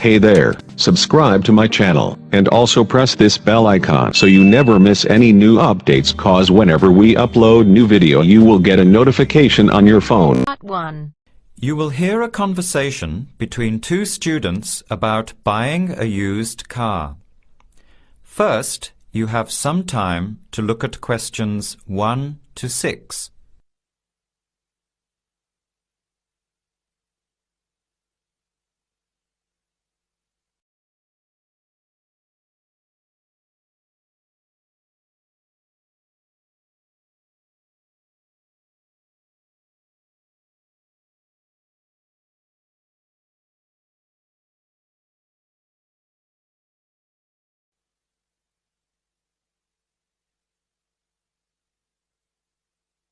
Hey there, subscribe to my channel, and also press this bell icon so you never miss any new updates, cause whenever we upload new video you will get a notification on your phone. Part 1. You will hear a conversation between two students about buying a used car. First, you have some time to look at questions 1 to 6.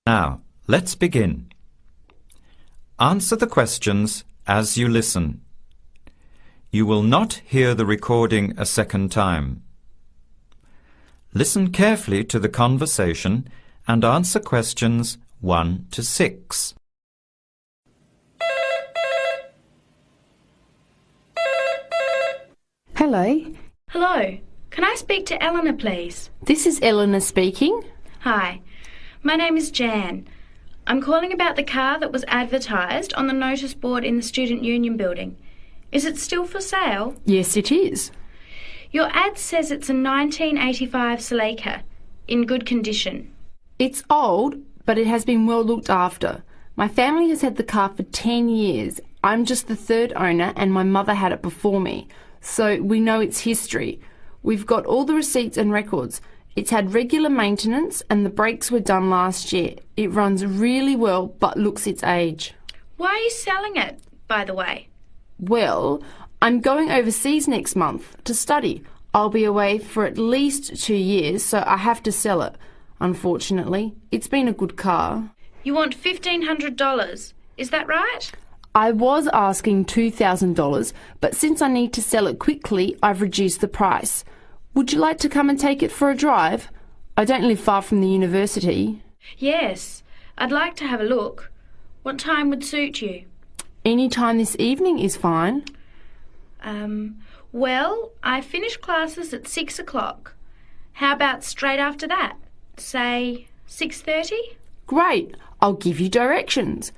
Now, let's begin. Answer the questions as you listen. You will not hear the recording a second time. Listen carefully to the conversation and answer questions 1 to 6. Hello, Hello, can I speak to Eleanor, please? this is Eleanor speaking. Hi, my name is Jan. I'm calling about the car that was advertised on the notice board in the Student Union building. Is it still for sale? Yes, it is. Your ad says it's a 1985 Celica, in good condition. It's old, but it has been well looked after. My family has had the car for 10 years. I'm just the third owner and my mother had it before me, so we know its history. We've got all the receipts and records. It's had regular maintenance and the brakes were done last year. It runs really well but looks its age. Why are you selling it, by the way? Well, I'm going overseas next month to study. I'll be away for at least 2 years, so I have to sell it. Unfortunately, it's been a good car. You want $1,500, is that right? I was asking $2,000, but since I need to sell it quickly, I've reduced the price. Would you like to come and take it for a drive? I don't live far from the university. Yes, I'd like to have a look. What time would suit you? Any time this evening is fine. Well, I finish classes at 6 o'clock. How about straight after that? Say 6:30? Great, I'll give you directions.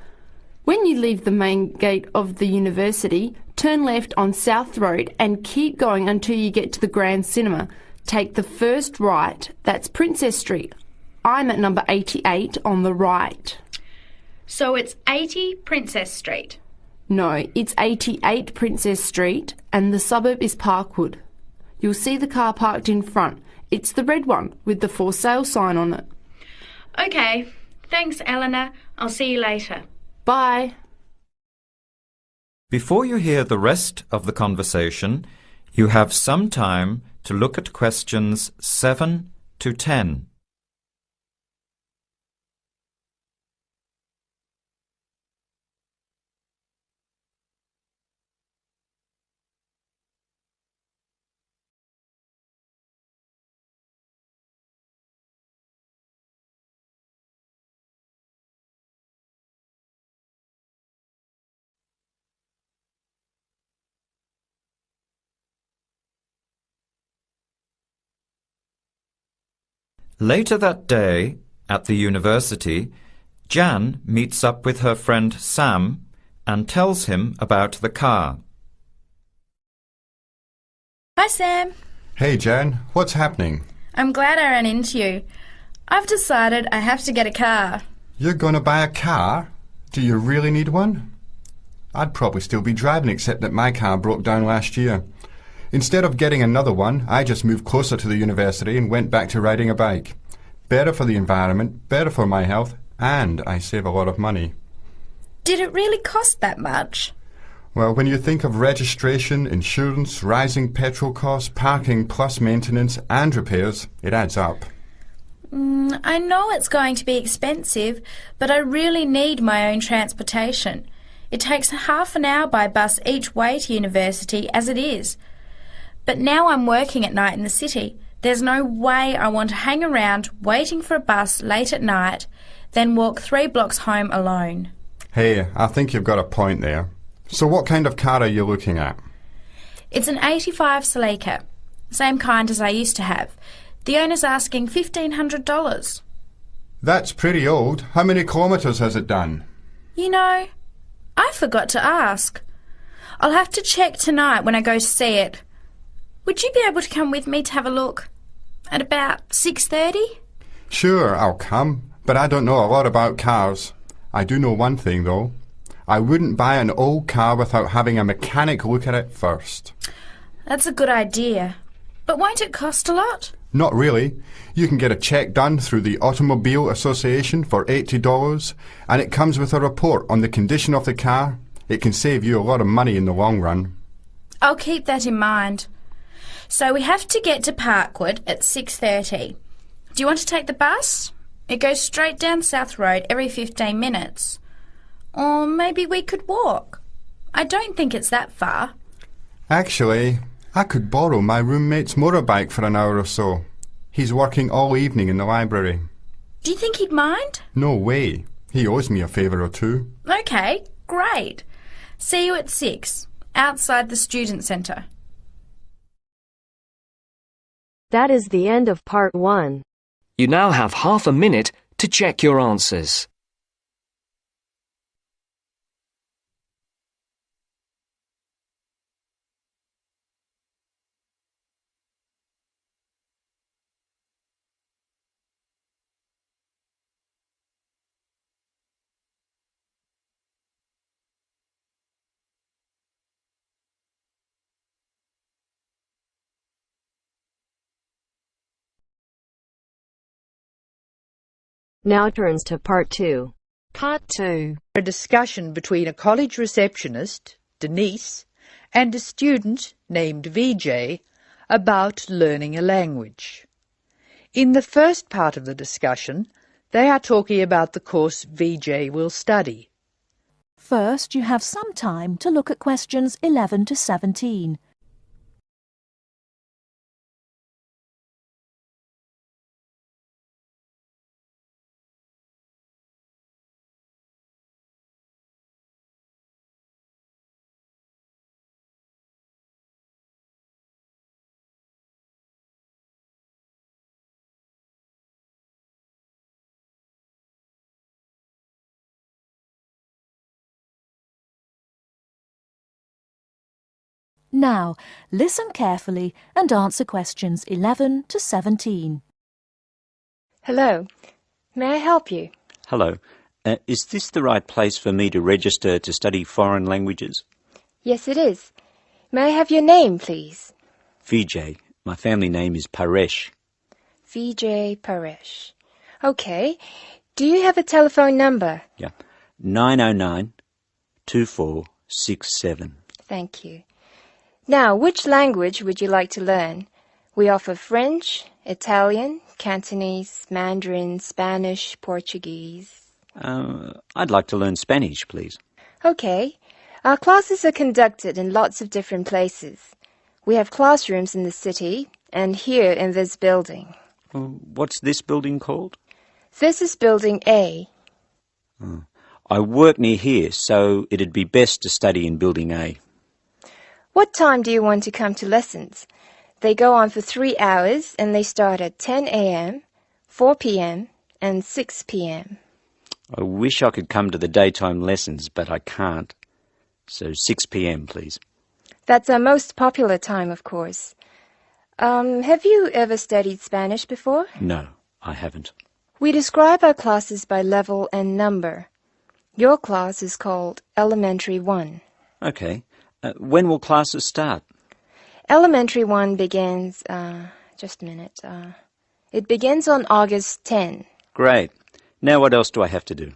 When you leave the main gate of the university, turn left on South Road and keep going until you get to the Grand Cinema. Take the first right, that's Princess Street. I'm at number 88 on the right. So it's 80 Princess Street. No, it's 88 Princess Street and the suburb is Parkwood. You'll see the car parked in front. It's the red one with the for sale sign on it. Okay, thanks Eleanor. I'll see you later. Bye. Before you hear the rest of the conversation, you have some time to look at questions 7 to 10. Later that day, at the university, Jan meets up with her friend Sam and tells him about the car. Hi, Sam. Hey, Jan. What's happening? I'm glad I ran into you. I've decided I have to get a car. You're going to buy a car? Do you really need one? I'd probably still be driving, except that my car broke down last year. Instead of getting another one, I just moved closer to the university and went back to riding a bike. Better for the environment, better for my health, and I save a lot of money. Did it really cost that much? Well, when you think of registration, insurance, rising petrol costs, parking plus maintenance and repairs, it adds up. I know it's going to be expensive, but I really need my own transportation. It takes half an hour by bus each way to university as it is. But now I'm working at night in the city. There's no way I want to hang around waiting for a bus late at night, then walk 3 blocks home alone. Hey, I think you've got a point there. So what kind of car are you looking at? It's an 85 Celica, same kind as I used to have. The owner's asking $1,500. That's pretty old. How many kilometres has it done? You know, I forgot to ask. I'll have to check tonight when I go to see it. Would you be able to come with me to have a look? At about 6:30? Sure, I'll come, but I don't know a lot about cars. I do know one thing, though. I wouldn't buy an old car without having a mechanic look at it first. That's a good idea. But won't it cost a lot? Not really. You can get a check done through the Automobile Association for $80, and it comes with a report on the condition of the car. It can save you a lot of money in the long run. I'll keep that in mind. So we have to get to Parkwood at 6:30. Do you want to take the bus? It goes straight down South Road every 15 minutes. Or maybe we could walk. I don't think it's that far. Actually, I could borrow my roommate's motorbike for an hour or so. He's working all evening in the library. Do you think he'd mind? No way. He owes me a favour or two. Okay, great. See you at 6, outside the student centre. That is the end of part 1. You now have half a minute to check your answers. Now turns to part 2. Part 2. A discussion between a college receptionist, Denise, and a student named VJ about learning a language. In the first part of the discussion, they are talking about the course VJ will study. First, you have some time to look at questions 11 to 17. Now, listen carefully and answer questions 11 to 17. Hello. May I help you? Hello. Is this the right place for me to register to study foreign languages? Yes, it is. May I have your name, please? Vijay. My family name is Paresh. Vijay Paresh. Okay. Do you have a telephone number? Yeah. 909-2467. Thank you. Now, which language would you like to learn? We offer French, Italian, Cantonese, Mandarin, Spanish, Portuguese. I'd like to learn Spanish, please. Okay. Our classes are conducted in lots of different places. We have classrooms in the city and here in this building. What's this building called? This is Building A. I work near here, so it'd be best to study in Building A. What time do you want to come to lessons? They go on for 3 hours and they start at 10 a.m., 4 p.m. and 6 p.m. I wish I could come to the daytime lessons, but I can't. So 6 p.m, please. That's our most popular time, of course. Have you ever studied Spanish before? No, I haven't. We describe our classes by level and number. Your class is called Elementary 1. Okay. When will classes start? Elementary 1 begins, just a minute. It begins on August 10. Great. Now what else do I have to do?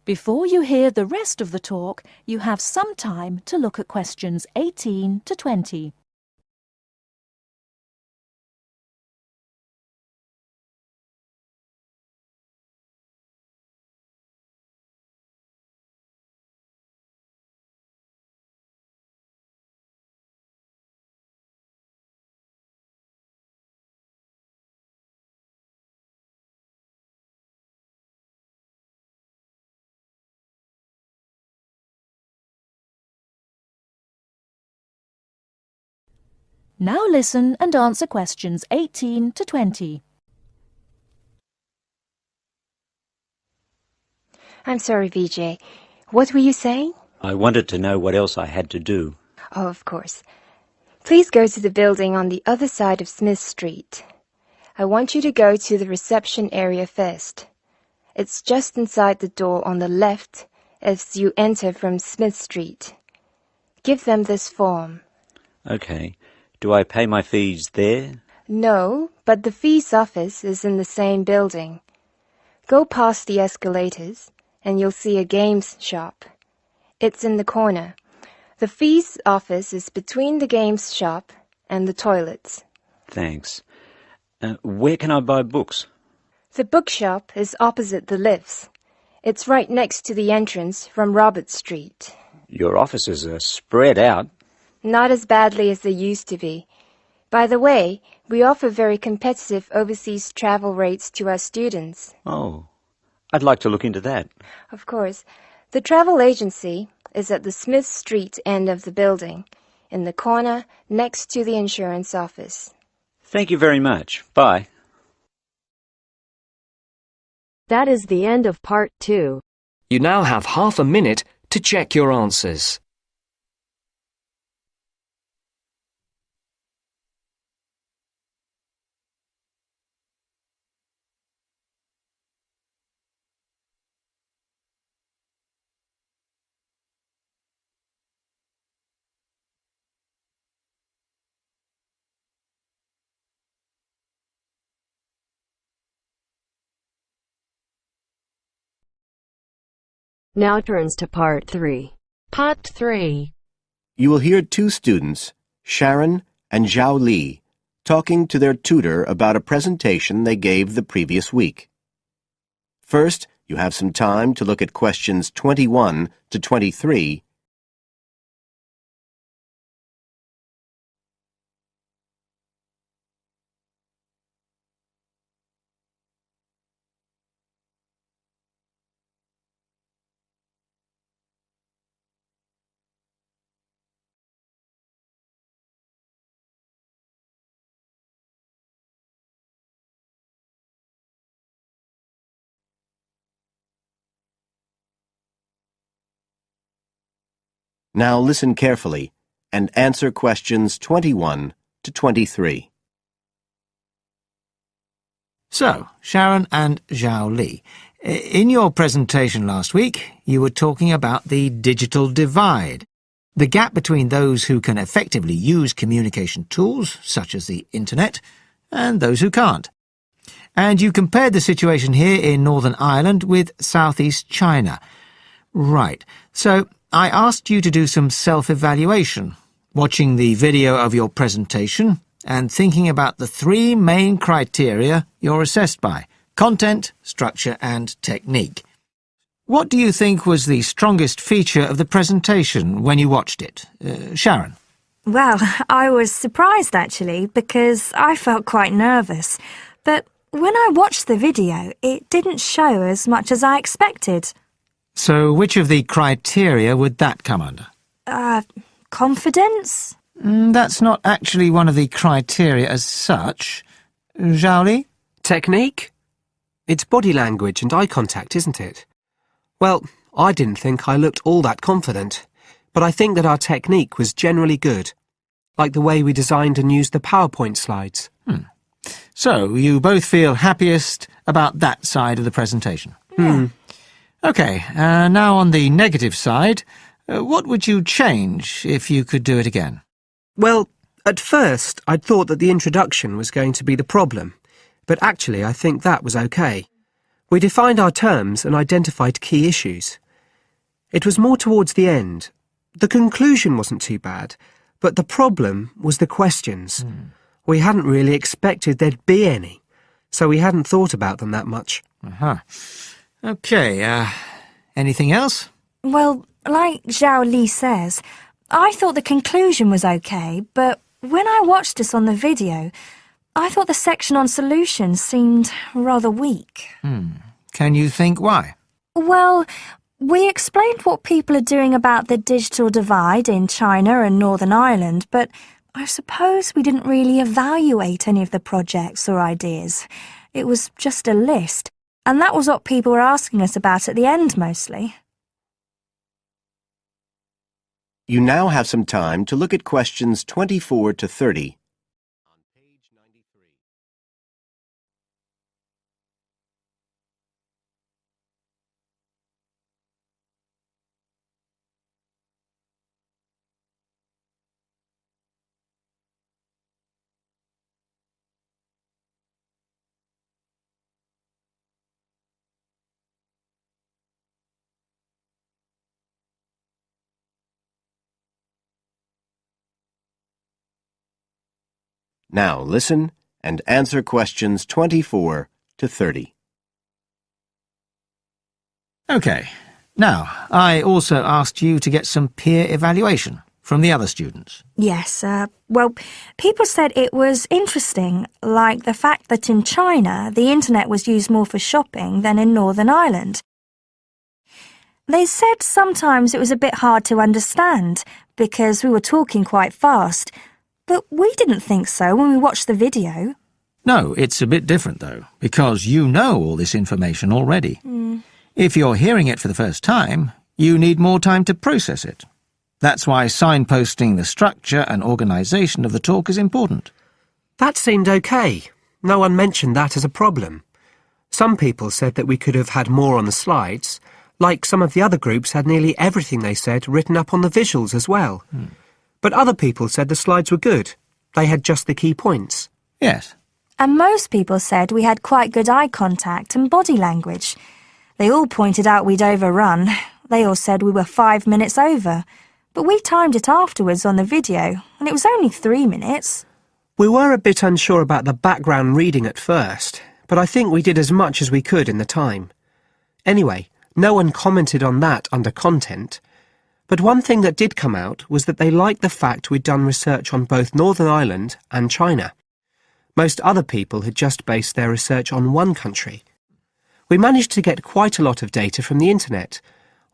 Before you hear the rest of the talk, you have some time to look at questions 18 to 20. Now listen and answer questions 18 to 20. I'm sorry, VJ. What were you saying? I wanted to know what else I had to do. Oh, of course. Please go to the building on the other side of Smith Street. I want you to go to the reception area first. It's just inside the door on the left as you enter from Smith Street. Give them this form. Okay. Do I pay my fees there? No, but the fees office is in the same building. Go past the escalators and you'll see a games shop. It's in the corner. The fees office is between the games shop and the toilets. Thanks. Where can I buy books? The bookshop is opposite the lifts. It's right next to the entrance from Robert Street. Your offices are spread out. Not as badly as they used to be. By the way, we offer very competitive overseas travel rates to our students. Oh, I'd like to look into that. Of course. The travel agency is at the Smith Street end of the building, in the corner next to the insurance office. Thank you very much. Bye. That is the end of part 2. You now have half a minute to check your answers. Now turns to part 3. Part 3. You will hear two students, Sharon and Zhao Li, talking to their tutor about a presentation they gave the previous week. First, you have some time to look at questions 21 to 23. Now listen carefully and answer questions 21 to 23. So, Sharon and Zhao Li, in your presentation last week, you were talking about the digital divide, the gap between those who can effectively use communication tools, such as the internet, and those who can't. And you compared the situation here in Northern Ireland with Southeast China. Right. So, I asked you to do some self-evaluation, watching the video of your presentation and thinking about the 3 main criteria you're assessed by: content, structure and technique. What do you think was the strongest feature of the presentation when you watched it? Sharon? Well, I was surprised actually, because I felt quite nervous. But when I watched the video, it didn't show as much as I expected. So which of the criteria would that come under? Confidence? That's not actually one of the criteria as such. Zhao Li? Technique? It's body language and eye contact, isn't it? Well, I didn't think I looked all that confident, but I think that our technique was generally good, like the way we designed and used the PowerPoint slides. So, you both feel happiest about that side of the presentation? Yeah. OK, now on the negative side, what would you change if you could do it again? Well, at first I'd thought that the introduction was going to be the problem, but actually I think that was OK. We defined our terms and identified key issues. It was more towards the end. The conclusion wasn't too bad, but the problem was the questions. We hadn't really expected there'd be any, so we hadn't thought about them that much. OK, anything else? Well, like Zhao Li says, I thought the conclusion was okay, but when I watched this on the video, I thought the section on solutions seemed rather weak. Can you think why? Well, we explained what people are doing about the digital divide in China and Northern Ireland, but I suppose we didn't really evaluate any of the projects or ideas. It was just a list, and that was what people were asking us about at the end mostly. You now have some time to look at questions 24 to 30. Now listen and answer questions 24 to 30. OK. Now, I also asked you to get some peer evaluation from the other students. Yes, well, people said it was interesting, like the fact that in China the internet was used more for shopping than in Northern Ireland. They said sometimes it was a bit hard to understand because we were talking quite fast, but we didn't think so when we watched the video. No, it's a bit different, though, because you know all this information already. Mm. If you're hearing it for the first time, you need more time to process it. That's why signposting the structure and organisation of the talk is important. That seemed okay. No one mentioned that as a problem. Some people said that we could have had more on the slides, like some of the other groups had nearly everything they said written up on the visuals as well. But other people said the slides were good. They had just the key points. Yes. And most people said we had quite good eye contact and body language. They all pointed out we'd overrun. They all said we were 5 minutes over. But we timed it afterwards on the video, and it was only 3 minutes. We were a bit unsure about the background reading at first, but I think we did as much as we could in the time. Anyway, no one commented on that under content. But one thing that did come out was that they liked the fact we'd done research on both Northern Ireland and China. Most other people had just based their research on one country. We managed to get quite a lot of data from the internet,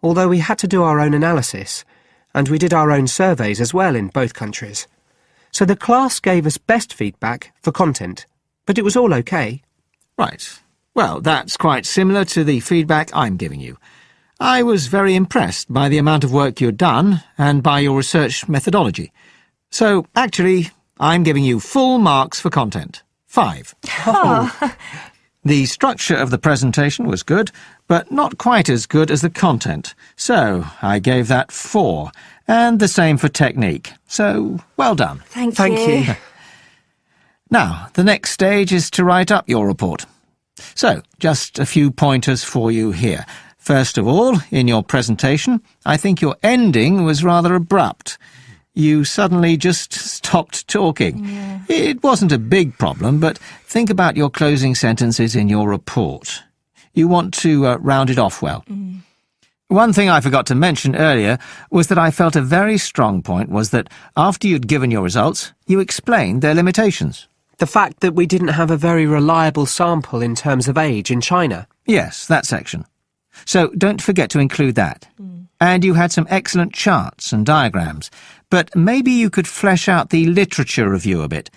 although we had to do our own analysis, and we did our own surveys as well in both countries. So the class gave us best feedback for content, but it was all okay. Right. Well, that's quite similar to the feedback I'm giving you. I was very impressed by the amount of work you'd done and by your research methodology. So, actually, I'm giving you full marks for content. 5. Oh. The structure of the presentation was good, but not quite as good as the content. So, I gave that 4. And the same for technique. So, well done. Thank you. Now, the next stage is to write up your report. So, just a few pointers for you here. First of all, in your presentation, I think your ending was rather abrupt. You suddenly just stopped talking. Yeah. It wasn't a big problem, but think about your closing sentences in your report. You want to round it off well. One thing I forgot to mention earlier was that I felt a very strong point was that after you'd given your results, you explained their limitations. The fact that we didn't have a very reliable sample in terms of age in China. Yes, that section. So don't forget to include that. And you had some excellent charts and diagrams, but maybe you could flesh out the literature review a bit.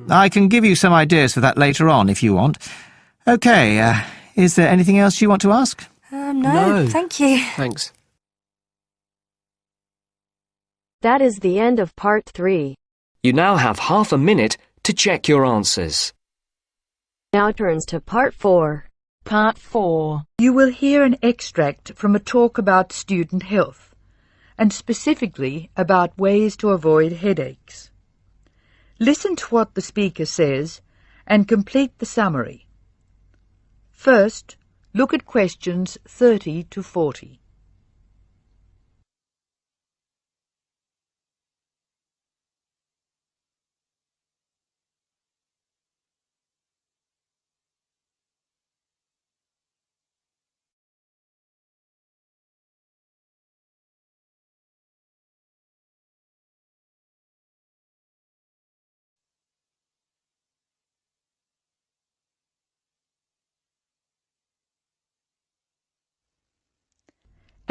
I can give you some ideas for that later on if you want. OK, is there anything else you want to ask? No, thank you. Thanks. That is the end of part 3. You now have half a minute to check your answers. Now turns to part 4. Part 4. You will hear an extract from a talk about student health, and specifically about ways to avoid headaches. Listen to what the speaker says and complete the summary. First, look at questions 30 to 40.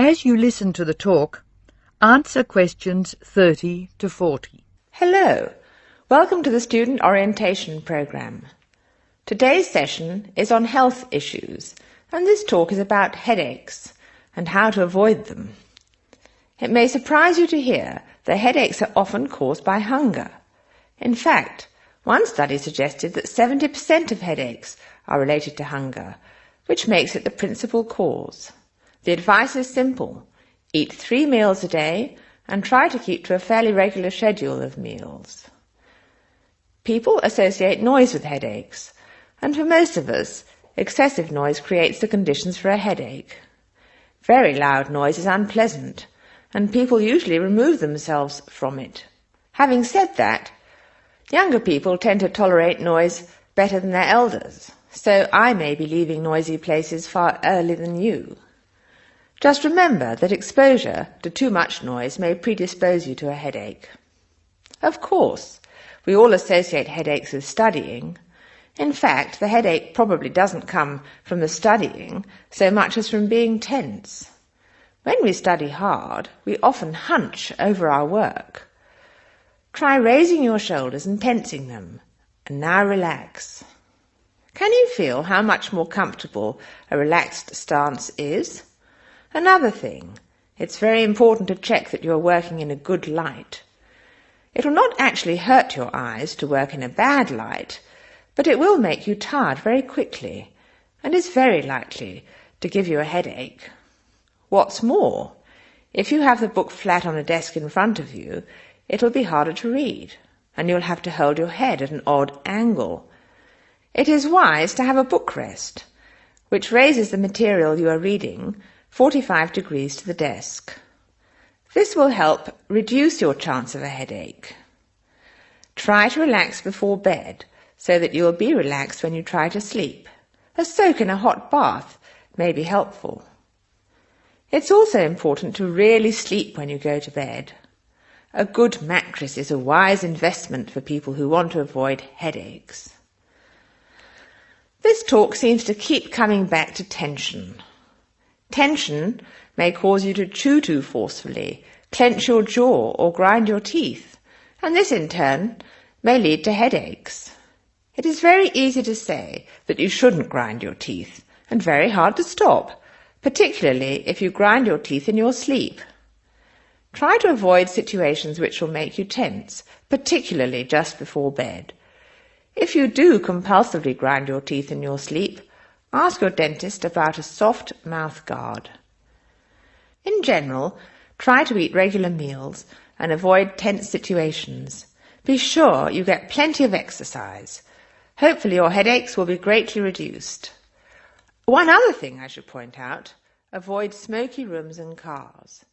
As you listen to the talk, answer questions 30 to 40. Hello, Welcome to the Student Orientation Programme. Today's session is on health issues, and this talk is about headaches and how to avoid them. It may surprise you to hear that headaches are often caused by hunger. In fact, one study suggested that 70% of headaches are related to hunger, which makes it the principal cause. The advice is simple. Eat 3 meals a day and try to keep to a fairly regular schedule of meals. People associate noise with headaches, and for most of us, excessive noise creates the conditions for a headache. Very loud noise is unpleasant, and people usually remove themselves from it. Having said that, younger people tend to tolerate noise better than their elders, so I may be leaving noisy places far earlier than you. Just remember that exposure to too much noise may predispose you to a headache. Of course, we all associate headaches with studying. In fact, the headache probably doesn't come from the studying so much as from being tense. When we study hard, we often hunch over our work. Try raising your shoulders and tensing them, and now relax. Can you feel how much more comfortable a relaxed stance is? Another thing, it's very important to check that you are working in a good light. It will not actually hurt your eyes to work in a bad light, but it will make you tired very quickly, and is very likely to give you a headache. What's more, if you have the book flat on a desk in front of you, it'll be harder to read, and you'll have to hold your head at an odd angle. It is wise to have a book rest, which raises the material you are reading 45 degrees to the desk. This will help reduce your chance of a headache. Try to relax before bed so that you will be relaxed when you try to sleep. A soak in a hot bath may be helpful. It's also important to really sleep when you go to bed. A good mattress is a wise investment for people who want to avoid headaches. This talk seems to keep coming back to tension. Tension may cause you to chew too forcefully, clench your jaw or grind your teeth, and this in turn may lead to headaches. It is very easy to say that you shouldn't grind your teeth, and very hard to stop, particularly if you grind your teeth in your sleep. Try to avoid situations which will make you tense, particularly just before bed. If you do compulsively grind your teeth in your sleep, ask your dentist about a soft mouth guard. In general, try to eat regular meals and avoid tense situations. Be sure you get plenty of exercise. Hopefully your headaches will be greatly reduced. One other thing I should point out, avoid smoky rooms and cars.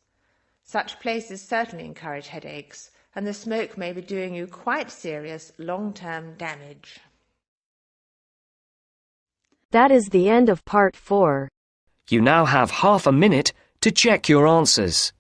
Such places certainly encourage headaches, and the smoke may be doing you quite serious long-term damage. That is the end of part 4. You now have half a minute to check your answers.